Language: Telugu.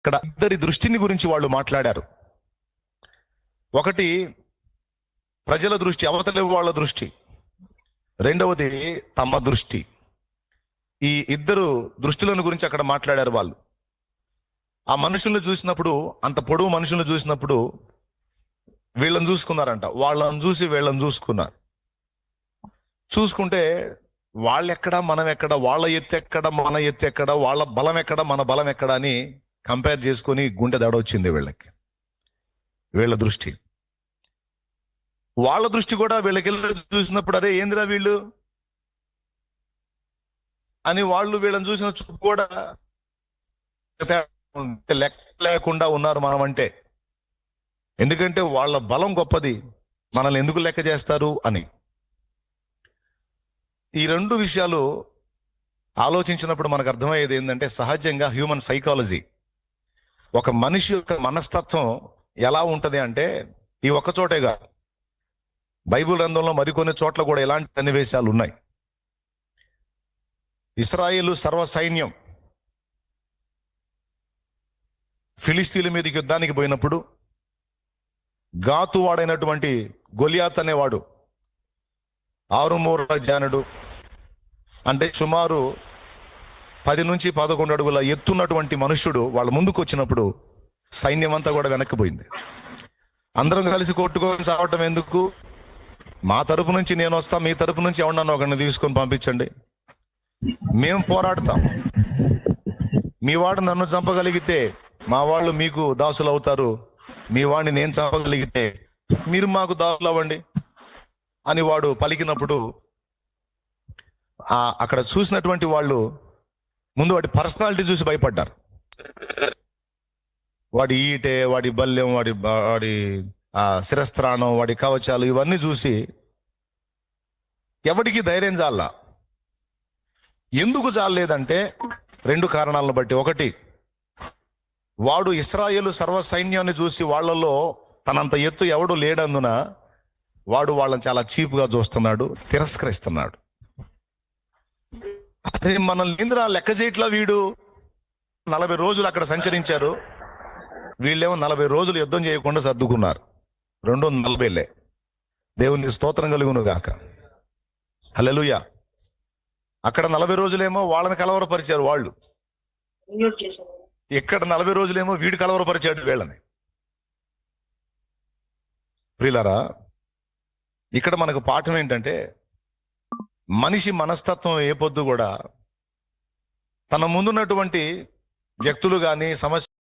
ఇక్కడ ఇద్దరి దృష్టిని గురించి వాళ్ళు మాట్లాడారు. ఒకటి ప్రజల దృష్టి, అవతలి వాళ్ళ దృష్టి. రెండవది తమ దృష్టి. ఈ ఇద్దరు దృష్టిలను గురించి అక్కడ మాట్లాడారు వాళ్ళు. ఆ మనుషులను చూసినప్పుడు, అంత పొడవు మనుషులను చూసినప్పుడు వీళ్ళని చూసుకున్నారంట, వాళ్ళని చూసి వీళ్ళని చూసుకున్నారు. చూసుకుంటే వాళ్ళెక్కడ మనం ఎక్కడ, వాళ్ళ ఎత్తు ఎక్కడ మన ఎత్తు ఎక్కడ, వాళ్ళ బలం ఎక్కడ మన బలం ఎక్కడ అని కంపేర్ చేసుకొని గుండె దడొచ్చింది వీళ్ళకి. వీళ్ళ దృష్టి, వాళ్ళ దృష్టి కూడా వీళ్ళకి చూసినప్పుడు అరే ఏందిరా వీళ్ళు అని వాళ్ళు వీళ్ళని చూసిన చూపు కూడా లెక్క లేకుండా ఉన్నారు మనం అంటే. ఎందుకంటే వాళ్ళ బలం గొప్పది, మనల్ని ఎందుకు లెక్క చేస్తారు అని. ఈ రెండు విషయాలు ఆలోచించినప్పుడు మనకు అర్థమయ్యేది ఏంటంటే, సహజంగా హ్యూమన్ సైకాలజీ, ఒక మనిషి యొక్క మనస్తత్వం ఎలా ఉంటది అంటే, ఈ ఒక్క చోటేగా బైబిల్ గ్రంథంలో మరికొన్ని చోట్ల కూడా ఇలాంటి సన్నివేశాలు ఉన్నాయి. ఇశ్రాయేలు సర్వ సైన్యం ఫిలిస్తీన్ల మీదకి యుద్ధానికి పోయినప్పుడు గాతు వాడైనటువంటి గొలియాత్ అనేవాడు 6 మూరల జానుడు, అంటే సుమారు 10 నుంచి 11 అడుగుల ఎత్తున్నటువంటి మనుష్యుడు వాళ్ళ ముందుకు వచ్చినప్పుడు సైన్యం అంతా కూడా వెనక్కిపోయింది. అందరం కలిసి కొట్టుకొని సావటం ఎందుకు, మా తరపు నుంచి నేను వస్తా, మీ తరపు నుంచి ఎవరన్నా ఒకరిని తీసుకొని పంపించండి, మేము పోరాడతాం. మీ వాడు నన్ను చంపగలిగితే మా వాళ్ళు మీకు దాసులు అవుతారు, మీ వాడిని నేను చంపగలిగితే మీరు మాకు దాసులు అవ్వండి అని వాడు పలికినప్పుడు అక్కడ చూసినటువంటి వాళ్ళు ముందు వాడి పర్సనాలిటీ చూసి భయపడ్డారు. వాడి ఈటే, వాడి బల్యం, వాడి శిరస్త్రాణం, వాడి కవచాలు ఇవన్నీ చూసి ఎవడికి ధైర్యం చాల. ఎందుకు చాలలేదంటే 2 కారణాలను బట్టి. ఒకటి, వాడు ఇశ్రాయేలు సర్వ సైన్యాన్ని చూసి వాళ్ళలో తనంత ఎత్తు ఎవడు లేడందున వాడు వాళ్ళని చాలా చీప్గా చూస్తున్నాడు, తిరస్కరిస్తున్నాడు. అదే మనల్ని ఇంద్ర లెక్క చేయట్లా, వీడు 40 రోజులు అక్కడ సంచరించారు, వీళ్ళేమో 40 రోజులు యుద్ధం చేయకుండా సర్దుకున్నారు. 240 దేవుని స్తోత్రం కలుగును గాక. హల్లెలూయా. అక్కడ 40 రోజులేమో వాళ్ళని కలవరపరిచారు వాళ్ళు, ఇక్కడ 40 రోజులేమో వీడు కలవరపరిచాడు వీళ్ళని. ప్రియులారా, ఇక్కడ మనకు పాఠం ఏంటంటే, మనిషి మనస్తత్వం ఏ పొద్దు కూడా తన ముందున్నటువంటి వ్యక్తులు కానీ సమస్య